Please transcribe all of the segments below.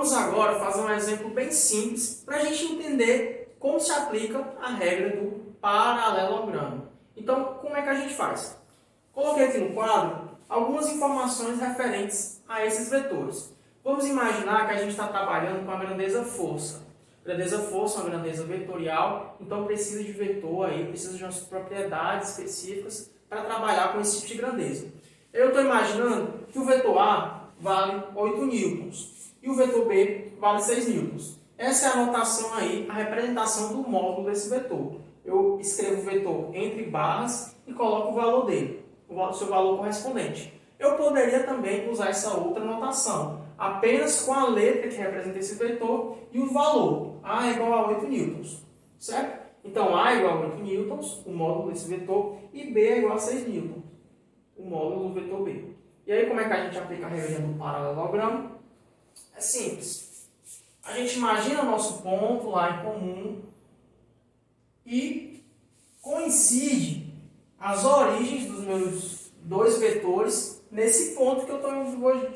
Vamos agora fazer um exemplo bem simples para a gente entender como se aplica a regra do paralelogramo. Então, como é que a gente faz? Coloquei aqui no quadro algumas informações referentes a esses vetores. Vamos imaginar que a gente está trabalhando com a grandeza força. Grandeza força é uma grandeza vetorial, então precisa de vetor aí, precisa de umas propriedades específicas para trabalhar com esse tipo de grandeza. Eu estou imaginando que o vetor A vale 8 newtons e o vetor B vale 6 newtons. Essa é a notação aí, a representação do módulo desse vetor. Eu escrevo o vetor entre barras e coloco o valor dele, o seu valor correspondente. Eu poderia também usar essa outra notação, apenas com a letra que representa esse vetor e o valor. A é igual a 8 newtons, certo? Então, A é igual a 8 newtons, o módulo desse vetor, e B é igual a 6 newtons, o módulo do vetor B. E aí, como é que a gente aplica a regra do paralelogramo? É simples. A gente imagina o nosso ponto lá em comum e coincide as origens dos meus dois vetores nesse ponto que eu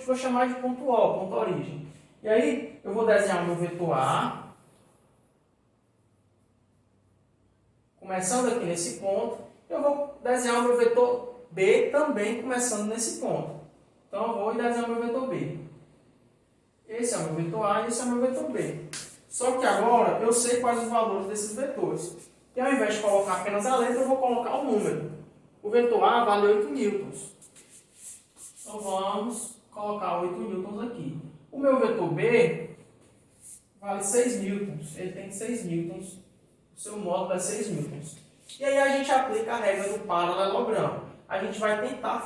vou chamar de ponto O, ponto origem. E aí, eu vou desenhar o meu vetor A, começando aqui nesse ponto. Eu vou desenhar o meu vetor B também começando nesse ponto. Então, eu vou desenhar o meu vetor B. Esse é o meu vetor A e esse é o meu vetor B. Só que agora eu sei quais os valores desses vetores. E ao invés de colocar apenas a letra, eu vou colocar o número. O vetor A vale 8 newtons. Então vamos colocar 8 newtons aqui. O meu vetor B vale 6 newtons. Ele tem 6 newtons. O seu módulo é 6 newtons. E aí a gente aplica a regra do paralelogramo. A gente vai tentar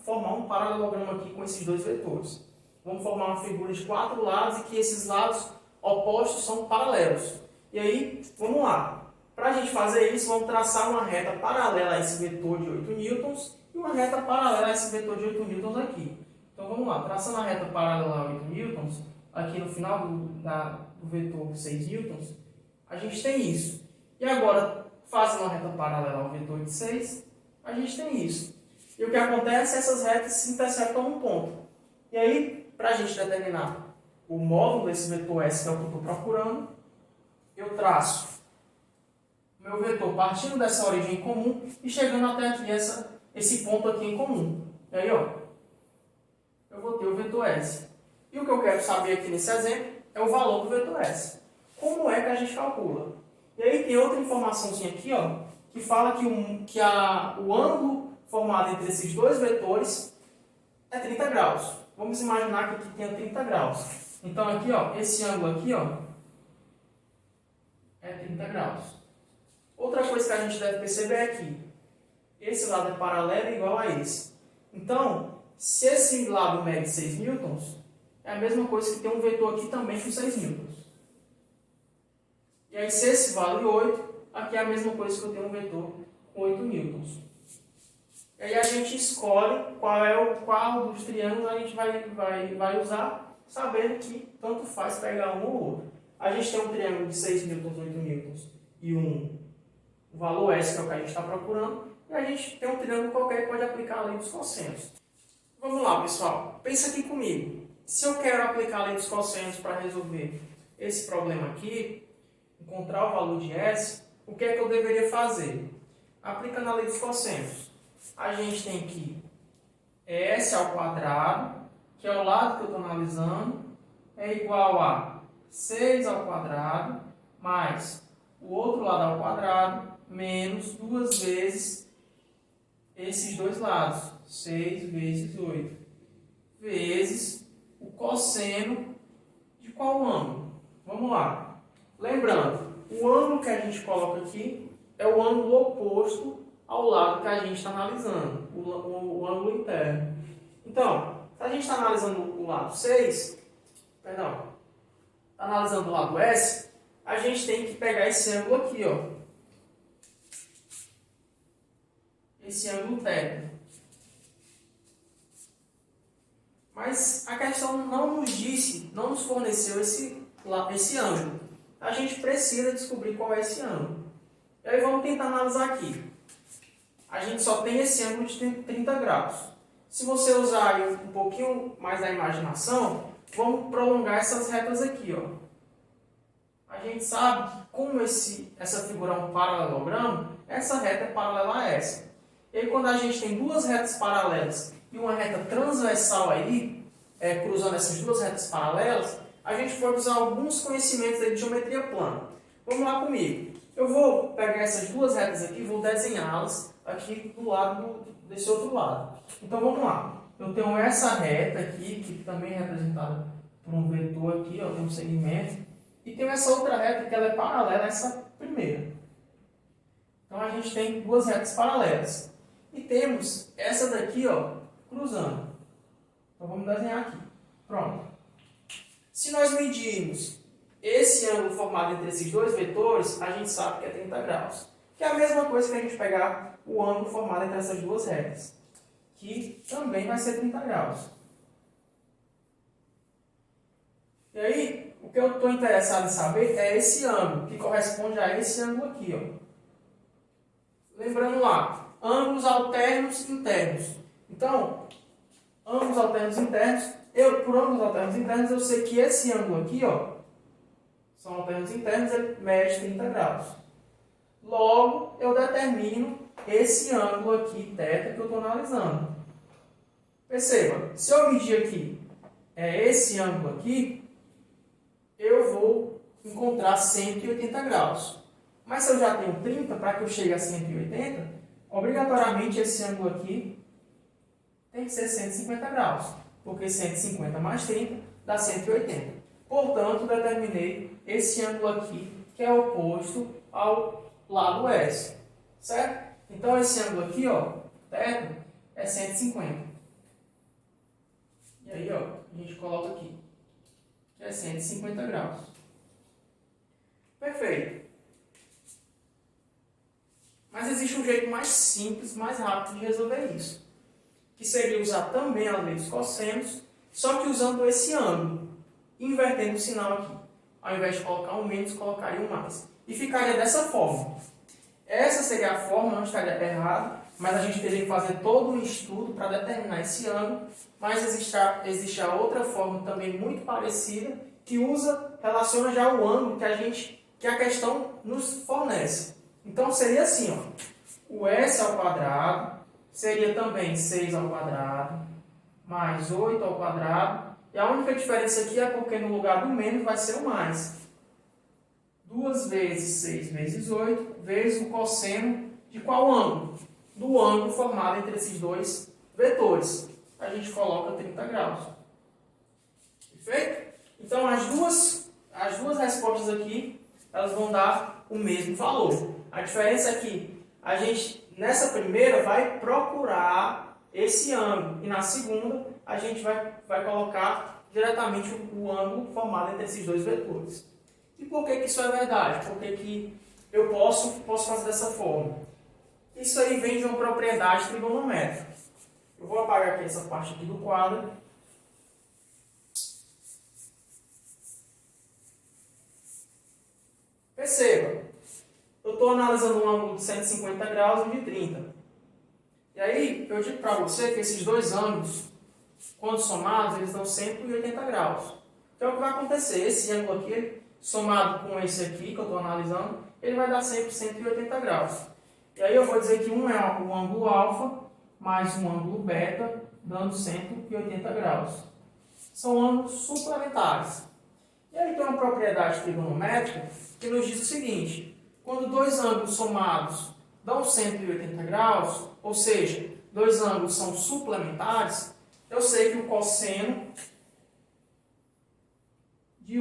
formar um paralelogramo aqui com esses dois vetores. Vamos formar uma figura de 4 lados e que esses lados opostos são paralelos. E aí, vamos lá. Para a gente fazer isso, vamos traçar uma reta paralela a esse vetor de 8 newtons e uma reta paralela a esse vetor de 8 newtons aqui. Então vamos lá, traçando a reta paralela a 8 newtons, aqui no final do vetor 6 newtons, a gente tem isso. E agora, fazendo a reta paralela ao vetor de 6, a gente tem isso. E o que acontece é que essas retas se interceptam num ponto. E aí, para a gente determinar o módulo desse vetor S, que é o que eu estou procurando, eu traço o meu vetor partindo dessa origem comum e chegando até aqui, esse ponto aqui em comum. E aí, ó, eu vou ter o vetor S. E o que eu quero saber aqui nesse exemplo é o valor do vetor S. Como é que a gente calcula? E aí tem outra informaçãozinha aqui, ó, que fala que o ângulo formado entre esses dois vetores é 30 graus. Vamos imaginar que aqui tenha 30 graus. Então aqui, ó, esse ângulo aqui, ó, é 30 graus. Outra coisa que a gente deve perceber é que esse lado é paralelo e igual a esse. Então, se esse lado mede 6 newtons, é a mesma coisa que ter um vetor aqui também com 6 newtons. E aí, se esse vale 8, aqui é a mesma coisa que eu tenho um vetor com 8 newtons. E aí a gente escolhe qual dos triângulos a gente vai usar, sabendo que tanto faz pegar um ou outro. A gente tem um triângulo de 6 newtons, 8 newtons e o valor S, que é o que a gente está procurando, e a gente tem um triângulo qualquer que pode aplicar a lei dos cossenos. Vamos lá, pessoal. Pensa aqui comigo. Se eu quero aplicar a lei dos cossenos para resolver esse problema aqui, encontrar o valor de S, o que é que eu deveria fazer? Aplicando a lei dos cossenos, a gente tem que S ao quadrado, que é o lado que eu estou analisando, é igual a 6 ao quadrado, mais o outro lado ao quadrado, menos 2 vezes esses dois lados, 6 vezes 8, vezes o cosseno de qual ângulo? Vamos lá. Lembrando, o ângulo que a gente coloca aqui é o ângulo oposto ao lado que a gente está analisando, o ângulo interno. Então, se a gente está analisando o lado 6, está analisando o lado S, a gente tem que pegar esse ângulo aqui, ó. Esse ângulo técnico. Mas a questão não nos forneceu esse ângulo. A gente precisa descobrir qual é esse ângulo. E aí vamos tentar analisar aqui. A gente só tem esse ângulo de 30 graus. Se você usar um pouquinho mais da imaginação, vamos prolongar essas retas aqui, ó. A gente sabe que como essa figura é um paralelogramo, essa reta é paralela a essa. E aí, quando a gente tem duas retas paralelas e uma reta transversal aí, cruzando essas duas retas paralelas, a gente pode usar alguns conhecimentos de geometria plana. Vamos lá comigo. Eu vou pegar essas duas retas aqui e vou desenhá-las aqui do lado desse outro lado. Então vamos lá. Eu tenho essa reta aqui, que também é representada por um vetor aqui, ó, tem um segmento. E tenho essa outra reta que ela é paralela a essa primeira. Então a gente tem duas retas paralelas. E temos essa daqui, ó, cruzando. Então vamos desenhar aqui. Pronto. Se nós medirmos esse ângulo formado entre esses dois vetores, a gente sabe que é 30 graus. Que é a mesma coisa que a gente pegar o ângulo formado entre essas duas retas, que também vai ser 30 graus. E aí, o que eu estou interessado em saber é esse ângulo, que corresponde a esse ângulo aqui, ó. Lembrando lá, ângulos alternos internos. Então, ângulos alternos internos, por ângulos alternos internos, eu sei que esse ângulo aqui, ó, são alternos internos, ele mede 30 graus. Logo, eu determino esse ângulo aqui, θ, que eu estou analisando. Perceba, se eu medir aqui esse ângulo aqui, eu vou encontrar 180 graus. Mas se eu já tenho 30, para que eu chegue a 180, obrigatoriamente esse ângulo aqui tem que ser 150 graus. Porque 150 mais 30 dá 180. Portanto, determinei esse ângulo aqui, que é oposto ao lado S. Certo? Então, esse ângulo aqui, ó, θ, é 150. E aí, ó, a gente coloca aqui, que é 150 graus. Perfeito. Mas existe um jeito mais simples, mais rápido de resolver isso, que seria usar também a lei dos cossenos, só que usando esse ângulo, invertendo o sinal aqui. Ao invés de colocar um menos, colocaria um mais. E ficaria dessa forma. Essa seria a forma, não estaria errado, mas a gente teria que fazer todo um estudo para determinar esse ângulo. Mas existe a outra forma também muito parecida, que relaciona já o ângulo que a questão nos fornece. Então seria assim, ó, o S ao quadrado seria também 6 ao quadrado, mais 8 ao quadrado, e a única diferença aqui é porque no lugar do menos vai ser o mais. 2 vezes 6 vezes 8, vezes o cosseno de qual ângulo? Do ângulo formado entre esses dois vetores. A gente coloca 30 graus. Perfeito? Então as duas respostas aqui, elas vão dar o mesmo valor. A diferença é que a gente, nessa primeira, vai procurar esse ângulo. E na segunda, a gente vai colocar diretamente o ângulo formado entre esses dois vetores. E por que isso é verdade? Por que eu posso fazer dessa forma? Isso aí vem de uma propriedade trigonométrica. Eu vou apagar aqui essa parte aqui do quadro. Perceba, eu estou analisando um ângulo de 150 graus e de 30. E aí, eu digo para você que esses dois ângulos, quando somados, eles dão 180 graus. Então, o que vai acontecer? Esse ângulo aqui, somado com esse aqui, que eu estou analisando, ele vai dar sempre 180 graus. E aí, eu vou dizer que um é o ângulo alfa, mais um ângulo beta, dando 180 graus. São ângulos suplementares. E aí, tem uma propriedade trigonométrica que nos diz o seguinte: quando dois ângulos somados dão 180 graus, ou seja, dois ângulos são suplementares, eu sei que o cosseno de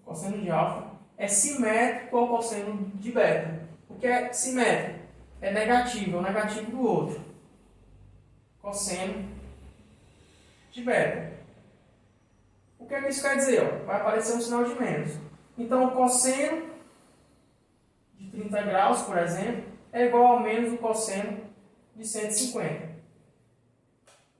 cosseno de alfa, é simétrico ao cosseno de beta. O que é simétrico? É negativo, é o negativo do outro. Cosseno de beta. O que é que isso quer dizer? Ó, vai aparecer um sinal de menos. Então, o cosseno de 30 graus, por exemplo, é igual ao menos o cosseno de 150.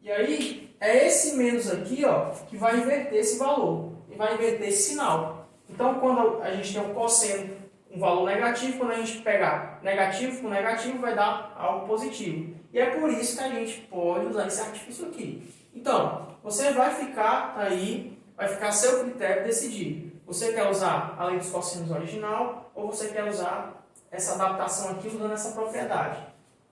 E aí, é esse menos aqui, ó, que vai inverter esse valor. E vai inverter esse sinal. Então, quando a gente tem um cosseno, um valor negativo, quando a gente pegar negativo com negativo, vai dar algo positivo. E é por isso que a gente pode usar esse artifício aqui. Então, você vai ficar aí, vai ficar a seu critério decidir. Você quer usar a lei dos cossinos original ou você quer usar essa adaptação aqui usando essa propriedade.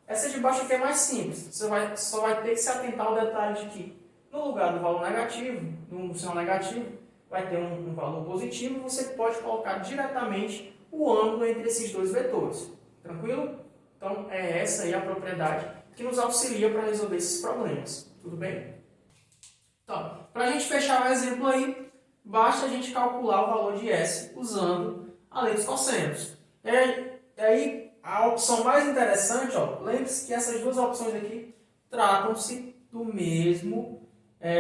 Essa de baixo aqui é mais simples. Você só vai ter que se atentar ao detalhe de que no lugar do valor negativo, no sinal negativo, vai ter um valor positivo e você pode colocar diretamente o ângulo entre esses dois vetores. Tranquilo? Então, é essa aí a propriedade que nos auxilia para resolver esses problemas. Tudo bem? Então, para a gente fechar o exemplo aí, basta a gente calcular o valor de S usando a lei dos cossenos. E aí, a opção mais interessante, lembre-se que essas duas opções aqui tratam-se do mesmo,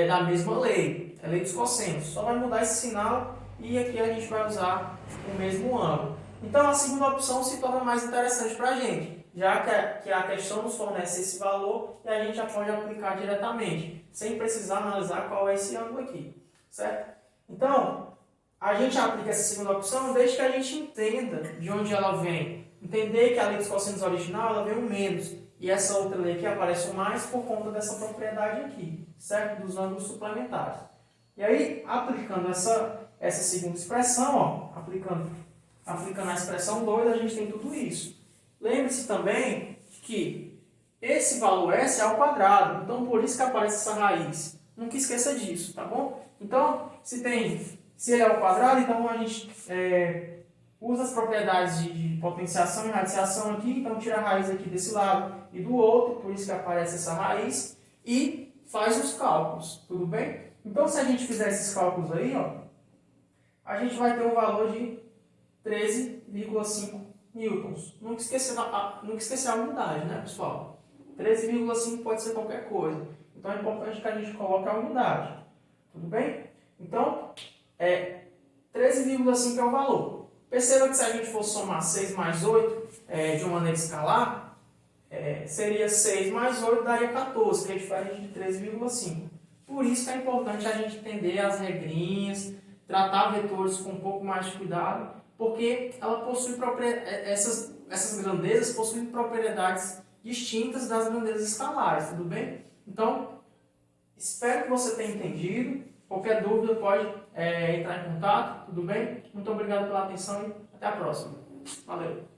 da mesma lei, a lei dos cossenos. Só vai mudar esse sinal e aqui a gente vai usar o mesmo ângulo. Então, a segunda opção se torna mais interessante para a gente, já que a questão nos fornece esse valor e a gente já pode aplicar diretamente, sem precisar analisar qual é esse ângulo aqui, certo? Então, a gente aplica essa segunda opção desde que a gente entenda de onde ela vem. Entender que a lei dos cossenos original ela vem um menos e essa outra lei aqui aparece um mais por conta dessa propriedade aqui, certo? Dos ângulos suplementares. E aí, aplicando essa segunda expressão, aplicando a expressão 2, a gente tem tudo isso. Lembre-se também que esse valor S é ao quadrado, então por isso que aparece essa raiz. Nunca esqueça disso, tá bom? Então, se ele é ao quadrado, então a gente usa as propriedades de potenciação e radiciação aqui, então tira a raiz aqui desse lado e do outro, por isso que aparece essa raiz, e faz os cálculos, tudo bem? Então, se a gente fizer esses cálculos aí, a gente vai ter um valor de 13,5 newtons. Nunca esquecer a unidade, né, pessoal? 13,5 pode ser qualquer coisa. Então, é importante que a gente coloque a unidade. Tudo bem? Então, 13,5 é o valor. Perceba que se a gente for somar 6 mais 8 de uma maneira escalar, seria 6 mais 8 daria 14, que é diferente de 13,5. Por isso que é importante a gente entender as regrinhas, tratar vetores com um pouco mais de cuidado, porque ela possui essas grandezas possuem propriedades distintas das grandezas escalares, tudo bem? Então, espero que você tenha entendido. Qualquer dúvida pode entrar em contato, tudo bem? Muito obrigado pela atenção e até a próxima. Valeu!